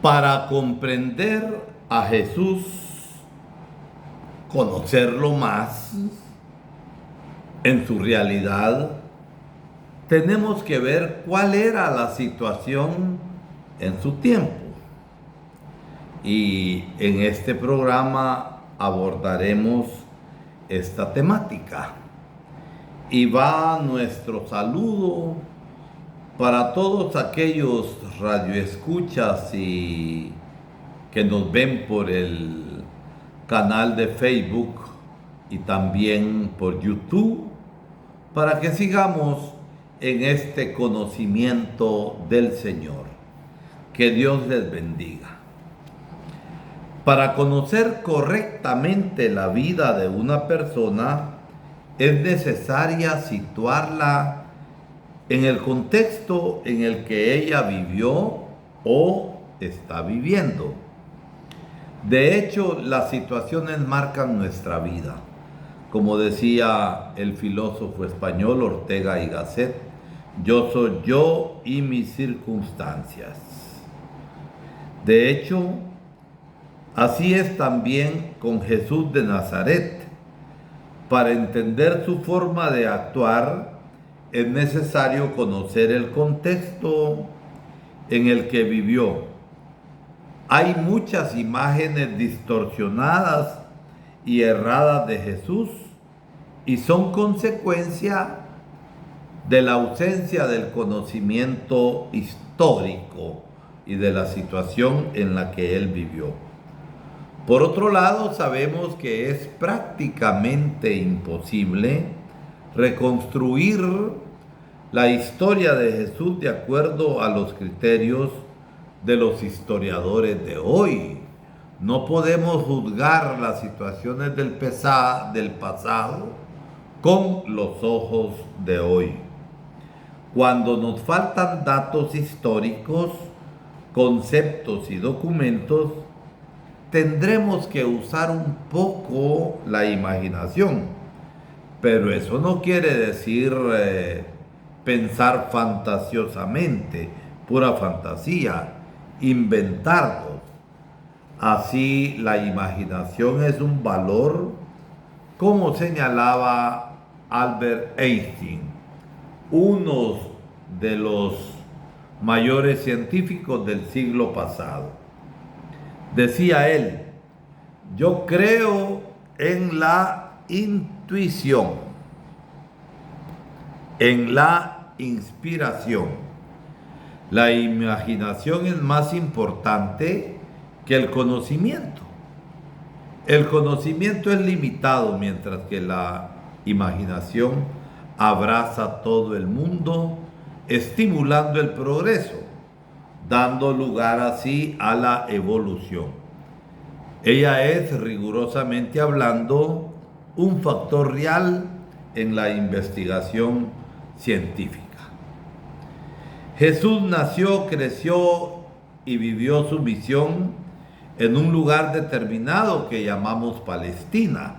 Para comprender a Jesús, conocerlo más en su realidad, tenemos que ver cuál era la situación en su tiempo. Y en este programa abordaremos esta temática. Y va nuestro saludo para todos aquellos radioescuchas y que nos ven por el canal de Facebook y también por YouTube, para que sigamos en este conocimiento del Señor. Que Dios les bendiga. Para conocer correctamente la vida de una persona, es necesaria situarla en el contexto en el que ella vivió o está viviendo. De hecho, las situaciones marcan nuestra vida. Como decía el filósofo español Ortega y Gasset, yo soy yo y mis circunstancias. De hecho, así es también con Jesús de Nazaret. Para entender su forma de actuar, es necesario conocer el contexto en el que vivió. Hay muchas imágenes distorsionadas y erradas de Jesús y son consecuencia de la ausencia del conocimiento histórico y de la situación en la que él vivió. Por otro lado, sabemos que es prácticamente imposible reconstruir la historia de Jesús de acuerdo a los criterios de los historiadores de hoy. No podemos juzgar las situaciones del pasado con los ojos de hoy. Cuando nos faltan datos históricos, conceptos y documentos, tendremos que usar un poco la imaginación. Pero eso no quiere decir pensar fantasiosamente, pura fantasía, inventarlo. Así la imaginación es un valor, como señalaba Albert Einstein, uno de los mayores científicos del siglo pasado. Decía él, yo creo en la intuición, en la inspiración. La imaginación es más importante que el conocimiento. El conocimiento es limitado, mientras que la imaginación abraza todo el mundo, estimulando el progreso, dando lugar así a la evolución. Ella es, rigurosamente hablando, un factor real en la investigación científica. Jesús nació, creció y vivió su misión en un lugar determinado que llamamos Palestina,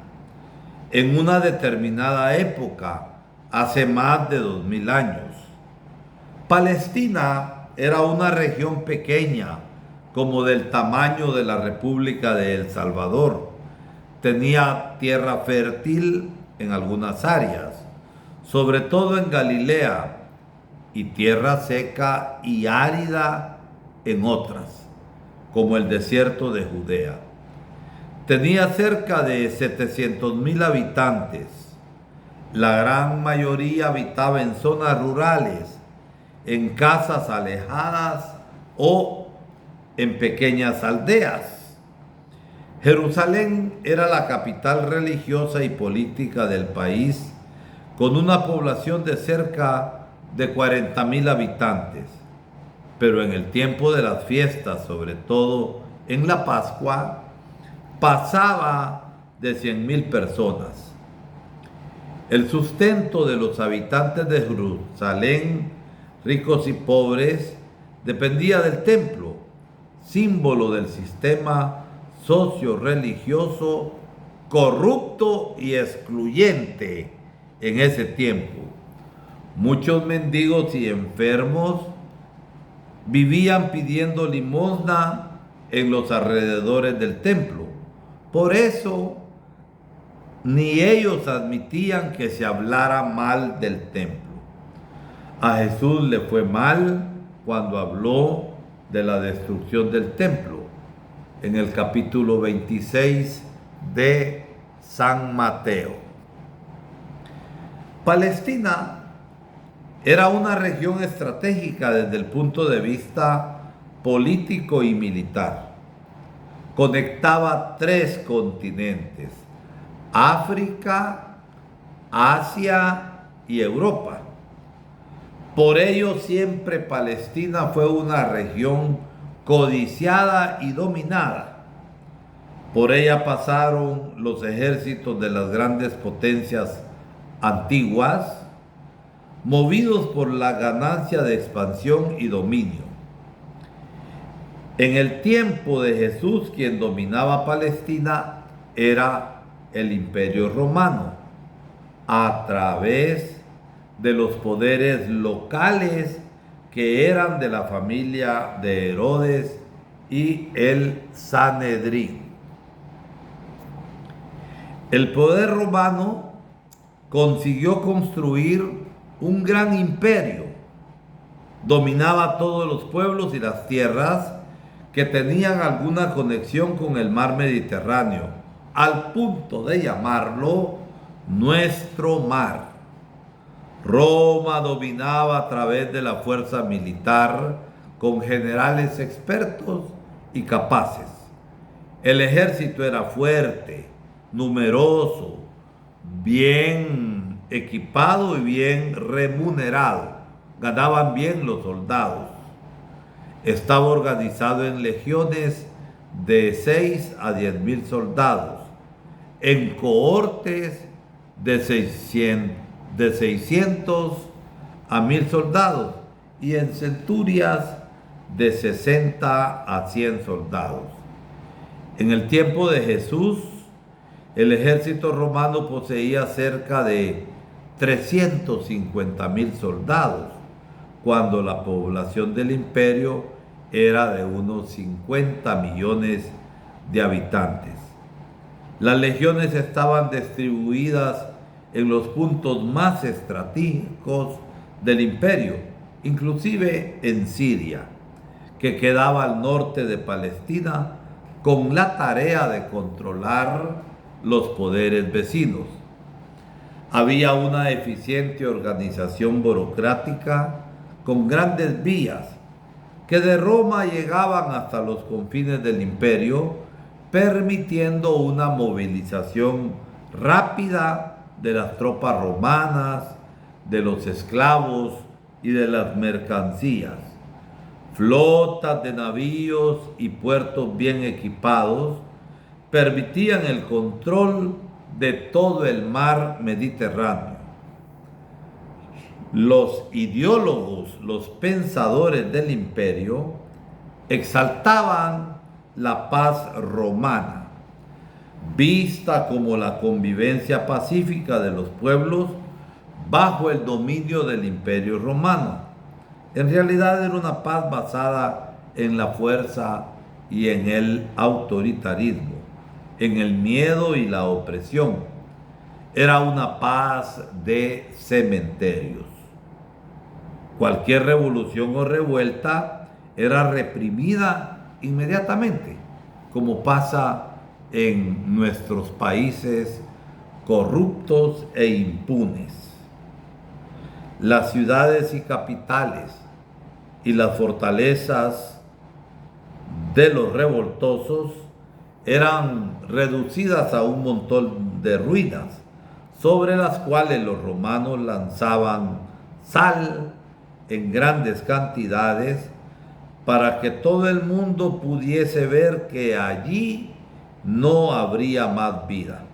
en una determinada época, hace más de 2000 años. Palestina era una región pequeña, como del tamaño de la República de El Salvador. Tenía tierra fértil en algunas áreas, sobre todo en Galilea, y tierra seca y árida en otras, como el desierto de Judea. Tenía cerca de 700,000 habitantes. La gran mayoría habitaba en zonas rurales, en casas alejadas o en pequeñas aldeas. Jerusalén era la capital religiosa y política del país, con una población de cerca de 40,000 habitantes. Pero en el tiempo de las fiestas, sobre todo en la Pascua, pasaba de 100,000 personas. El sustento de los habitantes de Jerusalén, ricos y pobres, dependía del templo, símbolo del sistema socio-religioso corrupto y excluyente en ese tiempo. Muchos mendigos y enfermos vivían pidiendo limosna en los alrededores del templo. Por eso, ni ellos admitían que se hablara mal del templo. A Jesús le fue mal cuando habló de la destrucción del templo, en el capítulo 26 de San Mateo. Palestina era una región estratégica desde el punto de vista político y militar. Conectaba 3 continentes: África, Asia y Europa. Por ello siempre Palestina fue una región codiciada y dominada. Por ella pasaron los ejércitos de las grandes potencias antiguas, movidos por la ganancia de expansión y dominio. En el tiempo de Jesús, quien dominaba Palestina era el Imperio Romano, a través de los poderes locales que eran de la familia de Herodes y el Sanedrín. El poder romano consiguió construir un gran imperio. Dominaba todos los pueblos y las tierras que tenían alguna conexión con el mar Mediterráneo, al punto de llamarlo nuestro mar. Roma dominaba a través de la fuerza militar con generales expertos y capaces. El ejército era fuerte, numeroso, bien equipado y bien remunerado. Ganaban bien los soldados. Estaba organizado en legiones de 6 a 10,000 soldados, en cohortes de 600 a 1,000 soldados y en centurias de 60 a 100 soldados. En el tiempo de Jesús, el ejército romano poseía cerca de 350,000 soldados, cuando la población del imperio era de unos 50 millones de habitantes. Las legiones estaban distribuidas en los puntos más estratégicos del imperio, inclusive en Siria, que quedaba al norte de Palestina, con la tarea de controlar los poderes vecinos. Había una eficiente organización burocrática con grandes vías que de Roma llegaban hasta los confines del imperio, permitiendo una movilización rápida de las tropas romanas, de los esclavos y de las mercancías. Flotas de navíos y puertos bien equipados permitían el control de todo el mar Mediterráneo. Los ideólogos, los pensadores del imperio, exaltaban la paz romana, vista como la convivencia pacífica de los pueblos bajo el dominio del imperio romano. En realidad era una paz basada en la fuerza y en el autoritarismo, en el miedo y la opresión. Era una paz de cementerios. Cualquier revolución o revuelta era reprimida inmediatamente, como pasa en nuestros países corruptos e impunes. Las ciudades y capitales y las fortalezas de los revoltosos eran reducidas a un montón de ruinas, sobre las cuales los romanos lanzaban sal en grandes cantidades para que todo el mundo pudiese ver que allí no habría más vida.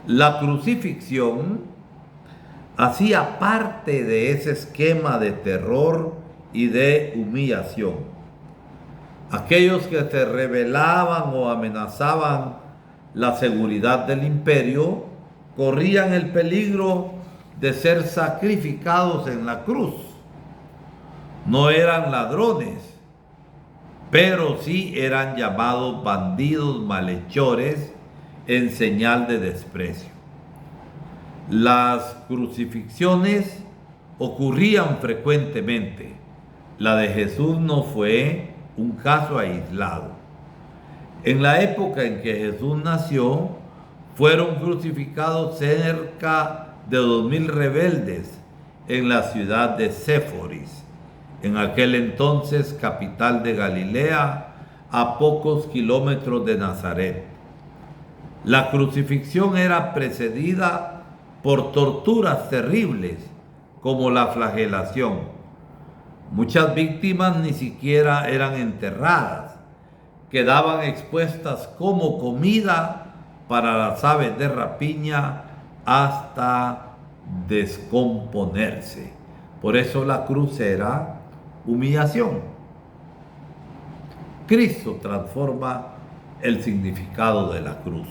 La crucifixión hacía parte de ese esquema de terror y de humillación. Aquellos que se rebelaban o amenazaban la seguridad del imperio corrían el peligro de ser sacrificados en la cruz. No eran ladrones, pero sí eran llamados bandidos malhechores en señal de desprecio. Las crucifixiones ocurrían frecuentemente. La de Jesús no fue un caso aislado. En la época en que Jesús nació, fueron crucificados cerca de 2000 rebeldes en la ciudad de Séforis, en aquel entonces capital de Galilea, a pocos kilómetros de Nazaret. La crucifixión era precedida por torturas terribles, como la flagelación. Muchas víctimas ni siquiera eran enterradas, quedaban expuestas como comida para las aves de rapiña hasta descomponerse. Por eso la cruz era humillación. Cristo transforma el significado de la cruz.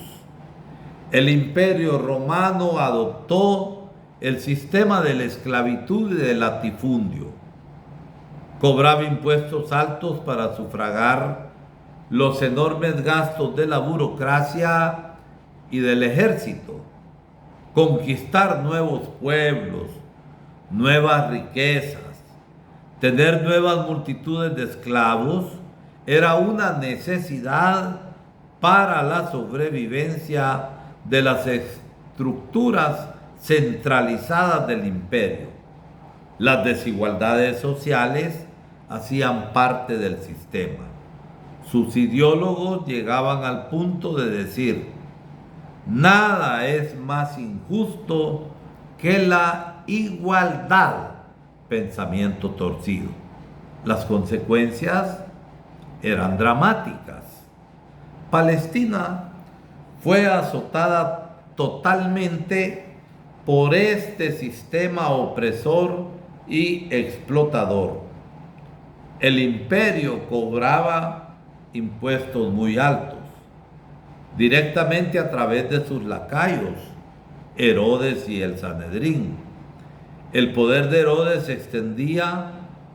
El Imperio Romano adoptó el sistema de la esclavitud y del latifundio. Cobraba impuestos altos para sufragar los enormes gastos de la burocracia y del ejército. Conquistar nuevos pueblos, nuevas riquezas, tener nuevas multitudes de esclavos era una necesidad para la sobrevivencia de las estructuras centralizadas del imperio. Las desigualdades sociales hacían parte del sistema. Sus ideólogos llegaban al punto de decir: nada es más injusto que la igualdad. Pensamiento torcido. Las consecuencias eran dramáticas. Palestina fue azotada totalmente por este sistema opresor y explotador. El imperio cobraba impuestos muy altos, directamente a través de sus lacayos, Herodes y el Sanedrín. El poder de Herodes se extendía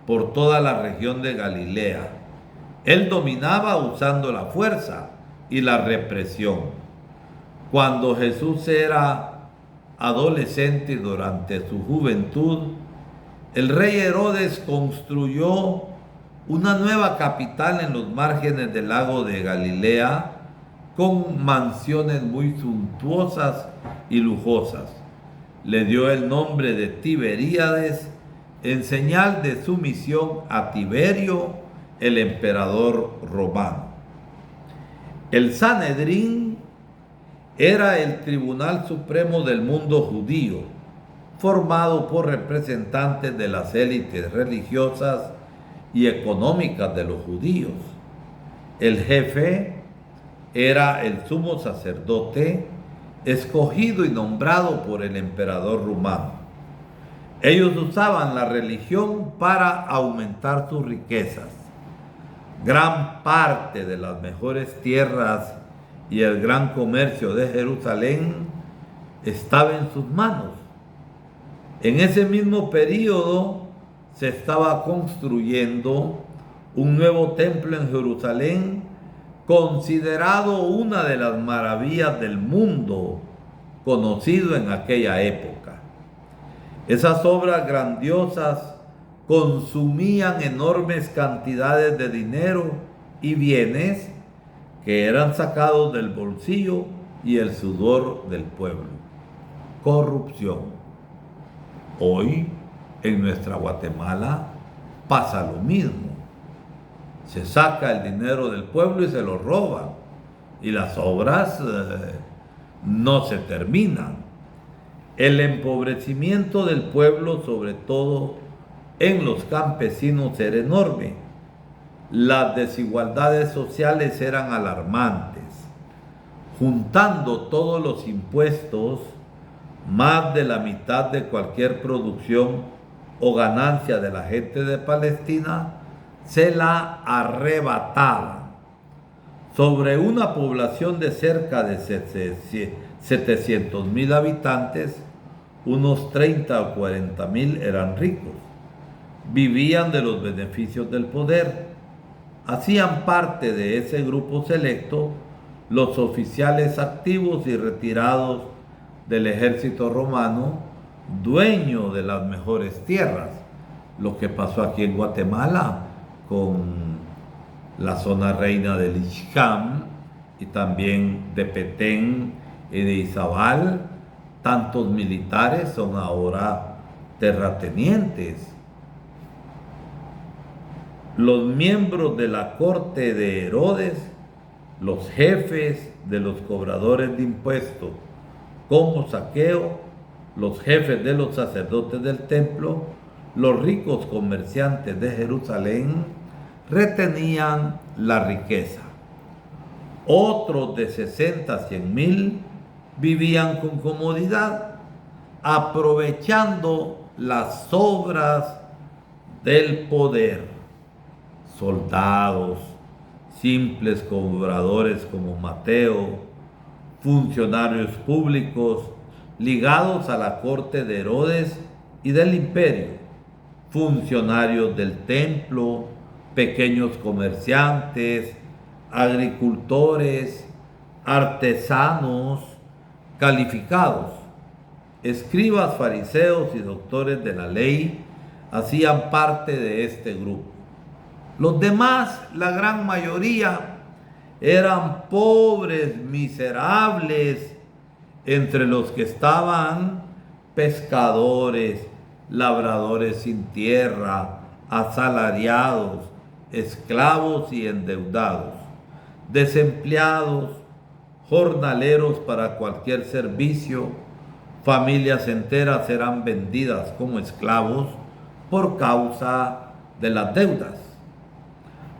por toda la región de Galilea. Él dominaba usando la fuerza y la represión. Cuando Jesús era adolescente y durante su juventud, el rey Herodes construyó una nueva capital en los márgenes del lago de Galilea, con mansiones muy suntuosas y lujosas. Le dio el nombre de Tiberíades en señal de sumisión a Tiberio, el emperador romano. El Sanedrín era el tribunal supremo del mundo judío, formado por representantes de las élites religiosas y económicas de los judíos. El jefe era el sumo sacerdote, escogido y nombrado por el emperador romano. Ellos usaban la religión para aumentar sus riquezas. Gran parte de las mejores tierras y el gran comercio de Jerusalén estaba en sus manos. En ese mismo período se estaba construyendo un nuevo templo en Jerusalén, considerado una de las maravillas del mundo conocido en aquella época. Esas obras grandiosas consumían enormes cantidades de dinero y bienes que eran sacados del bolsillo y el sudor del pueblo. Corrupción. Hoy, en nuestra Guatemala, pasa lo mismo. Se saca el dinero del pueblo y se lo roban. Y las obras no se terminan. El empobrecimiento del pueblo, sobre todo en los campesinos, era enorme. Las desigualdades sociales eran alarmantes. Juntando todos los impuestos, más de la mitad de cualquier producción o ganancia de la gente de Palestina se la arrebataban. Sobre una población de cerca de 700,000 habitantes, unos 30 o 40,000 eran ricos. Vivían de los beneficios del poder. Hacían parte de ese grupo selecto los oficiales activos y retirados del ejército romano, dueños de las mejores tierras. Lo que pasó aquí en Guatemala con la zona reina del Ixcam y también de Petén y de Izabal. Tantos militares son ahora terratenientes. Los miembros de la corte de Herodes, los jefes de los cobradores de impuestos, como Zaqueo, los jefes de los sacerdotes del templo, los ricos comerciantes de Jerusalén, retenían la riqueza. Otros de 60 a 100 mil vivían con comodidad, aprovechando las obras del poder. Soldados, simples cobradores como Mateo, funcionarios públicos ligados a la corte de Herodes y del imperio, funcionarios del templo, pequeños comerciantes, agricultores, artesanos calificados, escribas, fariseos y doctores de la ley hacían parte de este grupo. Los demás, la gran mayoría, eran pobres, miserables, entre los que estaban pescadores, labradores sin tierra, asalariados, esclavos y endeudados, desempleados, jornaleros para cualquier servicio. Familias enteras eran vendidas como esclavos por causa de las deudas.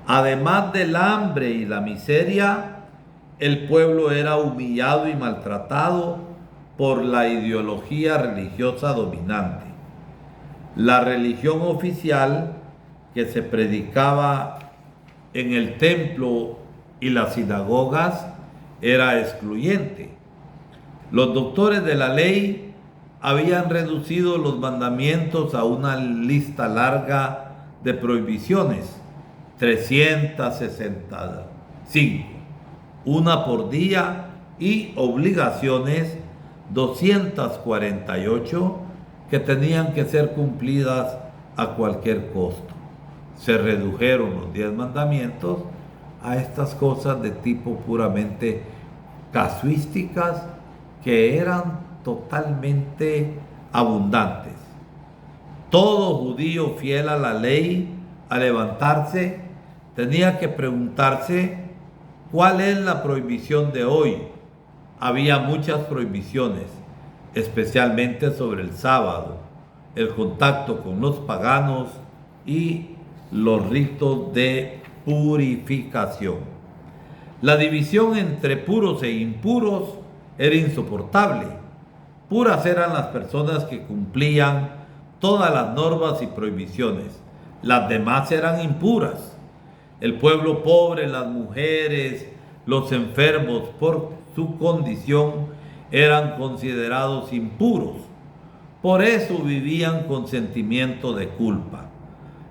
Además del hambre y la miseria, el pueblo era humillado y maltratado por la ideología religiosa dominante. La religión oficial que se predicaba en el templo y las sinagogas era excluyente. Los doctores de la ley habían reducido los mandamientos a una lista larga de prohibiciones, 365, una por día, y obligaciones, 248, que tenían que ser cumplidas a cualquier costo. Se redujeron los 10 mandamientos a estas cosas de tipo puramente casuísticas que eran totalmente abundantes. Todo judío fiel a la ley, al levantarse, tenía que preguntarse cuál es la prohibición de hoy. Había muchas prohibiciones, especialmente sobre el sábado, el contacto con los paganos y los ritos de purificación. La división entre puros e impuros era insoportable. Puras eran las personas que cumplían todas las normas y prohibiciones. Las demás eran impuras. El pueblo pobre, las mujeres, los enfermos, por su condición, eran considerados impuros. Por eso vivían con sentimiento de culpa.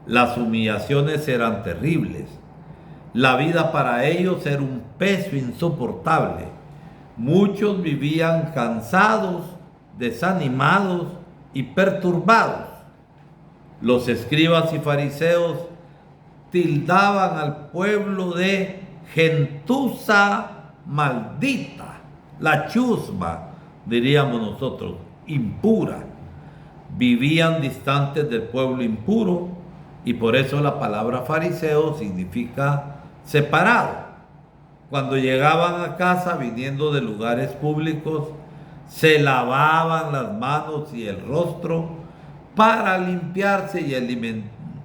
Las humillaciones eran terribles. La vida para ellos era un peso insoportable. Muchos vivían cansados, desanimados y perturbados. Los escribas y fariseos tildaban al pueblo de gentuza maldita, la chusma, diríamos nosotros, impura. Vivían distantes del pueblo impuro, y por eso la palabra fariseo significa separado. Cuando llegaban a casa viniendo de lugares públicos, se lavaban las manos y el rostro para limpiarse y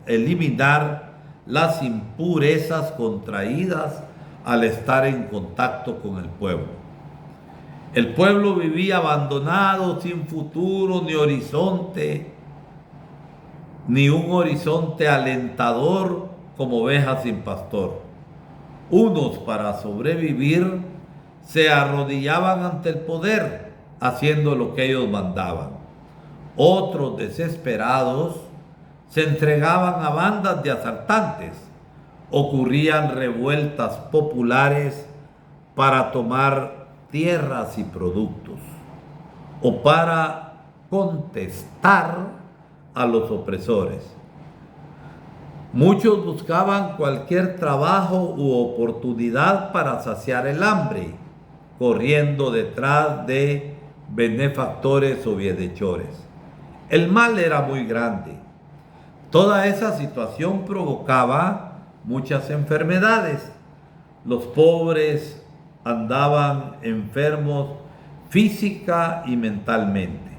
eliminar las impurezas contraídas al estar en contacto con el pueblo. El pueblo vivía abandonado, sin futuro ni horizonte, ni un horizonte alentador, como ovejas sin pastor. Unos, para sobrevivir, se arrodillaban ante el poder, haciendo lo que ellos mandaban. Otros, desesperados, se entregaban a bandas de asaltantes. ocurrían revueltas populares para tomar tierras y productos o para contestar a los opresores. Muchos buscaban cualquier trabajo u oportunidad para saciar el hambre, corriendo detrás de benefactores o bienhechores. El mal era muy grande. Toda esa situación provocaba muchas enfermedades. Los pobres andaban enfermos física y mentalmente.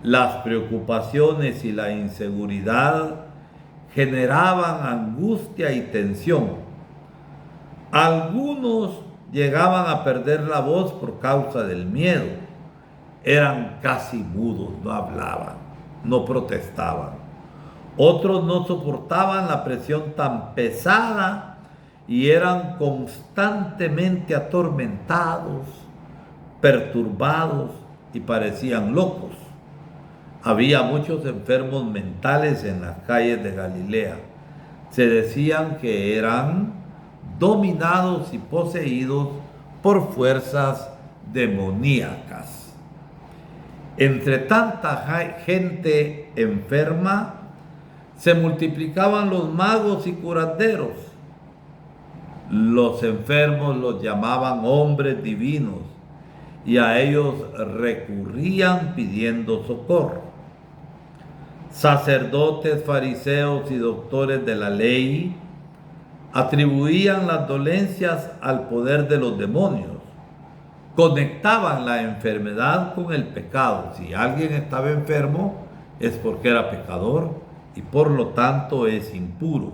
Las preocupaciones y la inseguridad generaban angustia y tensión. Algunos llegaban a perder la voz por causa del miedo. Eran casi mudos, no hablaban, no protestaban. Otros no soportaban la presión tan pesada y eran constantemente atormentados, perturbados y parecían locos. Había muchos enfermos mentales en las calles de Galilea. Se decían que eran dominados y poseídos por fuerzas demoníacas. Entre tanta gente enferma, se multiplicaban los magos y curanderos. Los enfermos los llamaban hombres divinos y a ellos recurrían pidiendo socorro. Sacerdotes, fariseos y doctores de la ley atribuían las dolencias al poder de los demonios. Conectaban la enfermedad con el pecado. Si alguien estaba enfermo es porque era pecador y por lo tanto es impuro.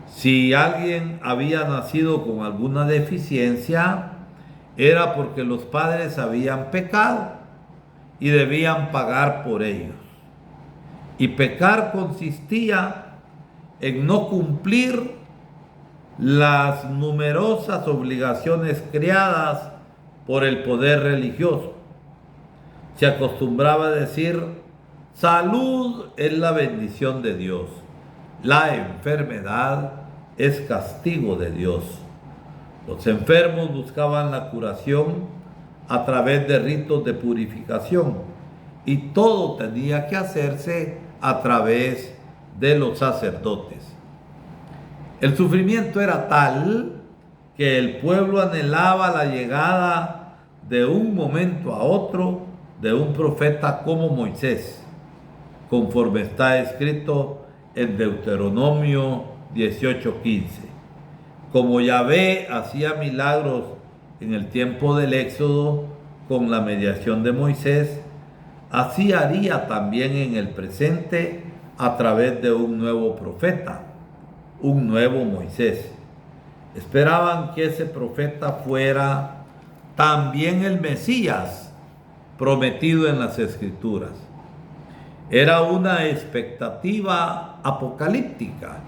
Si alguien había nacido con alguna deficiencia, era porque los padres habían pecado y debían pagar por ellos. Y pecar consistía en no cumplir las numerosas obligaciones creadas por el poder religioso. Se acostumbraba a decir: salud es la bendición de Dios, la enfermedad es castigo de Dios. Los enfermos buscaban la curación a través de ritos de purificación y todo tenía que hacerse a través de los sacerdotes. El sufrimiento era tal que el pueblo anhelaba la llegada de un momento a otro de un profeta como Moisés, conforme está escrito en Deuteronomio 18:15. Como Yahvé hacía milagros en el tiempo del Éxodo con la mediación de Moisés, así haría también en el presente a través de un nuevo profeta, un nuevo Moisés. Esperaban que ese profeta fuera también el Mesías prometido en las Escrituras. Era una expectativa apocalíptica.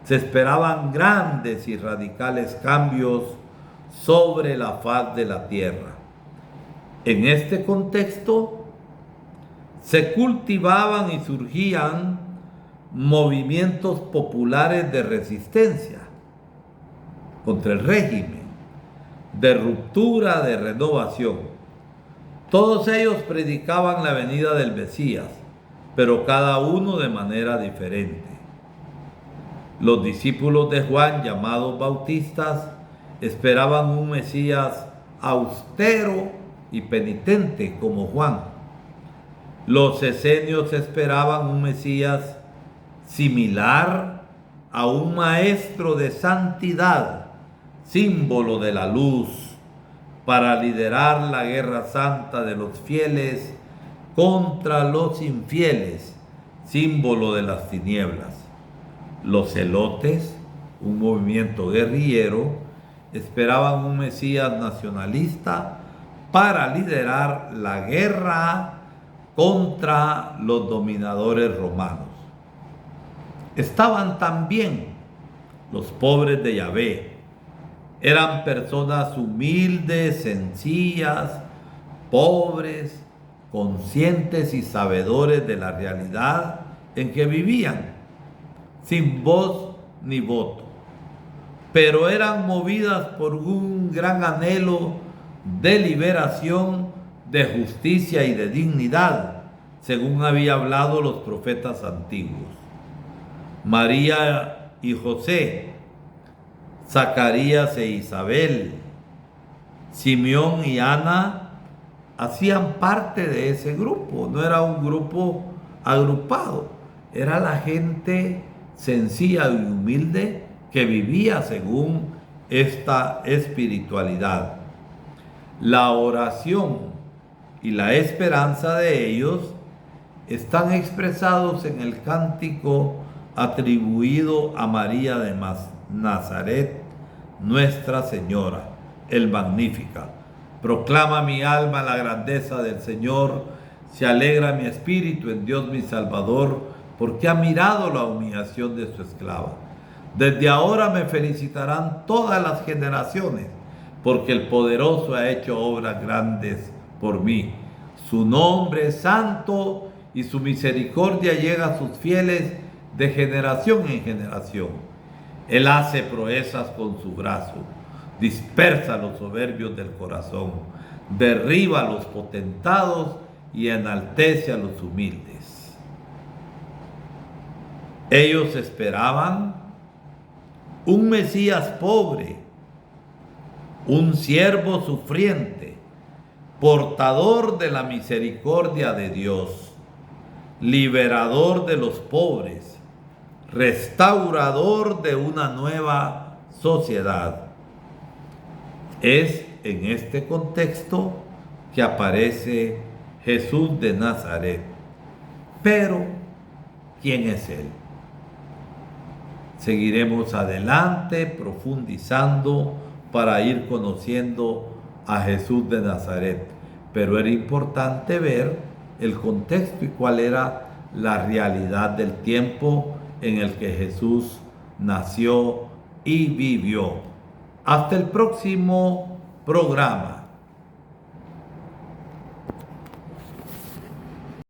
Se esperaban grandes y radicales cambios sobre la faz de la tierra. En este contexto, se cultivaban y surgían movimientos populares de resistencia contra el régimen, de ruptura, de renovación. Todos ellos predicaban la venida del Mesías, pero cada uno de manera diferente. Los discípulos de Juan, llamados bautistas, esperaban un Mesías austero y penitente como Juan. Los esenios esperaban un Mesías similar a un maestro de santidad, símbolo de la luz, para liderar la guerra santa de los fieles contra los infieles, símbolo de las tinieblas. Los celotes, un movimiento guerrillero, esperaban un Mesías nacionalista para liderar la guerra contra los dominadores romanos. Estaban también los pobres de Yahvé. Eran personas humildes, sencillas, pobres, conscientes y sabedores de la realidad en que vivían, sin voz ni voto, pero eran movidas por un gran anhelo de liberación, de justicia y de dignidad, según había hablado los profetas antiguos. María y José, Zacarías e Isabel, Simeón y Ana hacían parte de ese grupo. No era un grupo agrupado, era la gente sencilla y humilde que vivía según esta espiritualidad. La oración y la esperanza de ellos están expresados en el cántico atribuido a María de Nazaret, Nuestra Señora, el Magnífica. Proclama mi alma la grandeza del Señor, se alegra mi espíritu en Dios mi Salvador, porque ha mirado la humillación de su esclava. Desde ahora me felicitarán todas las generaciones, porque el poderoso ha hecho obras grandes por mí. Su nombre es santo y su misericordia llega a sus fieles de generación en generación. Él hace proezas con su brazo, dispersa a los soberbios del corazón, derriba a los potentados y enaltece a los humildes. Ellos esperaban un Mesías pobre, un siervo sufriente, portador de la misericordia de Dios, liberador de los pobres, restaurador de una nueva sociedad. Es en este contexto que aparece Jesús de Nazaret. Pero, ¿quién es Él? Seguiremos adelante profundizando para ir conociendo a Jesús de Nazaret. Pero era importante ver el contexto y cuál era la realidad del tiempo en el que Jesús nació y vivió. Hasta el próximo programa.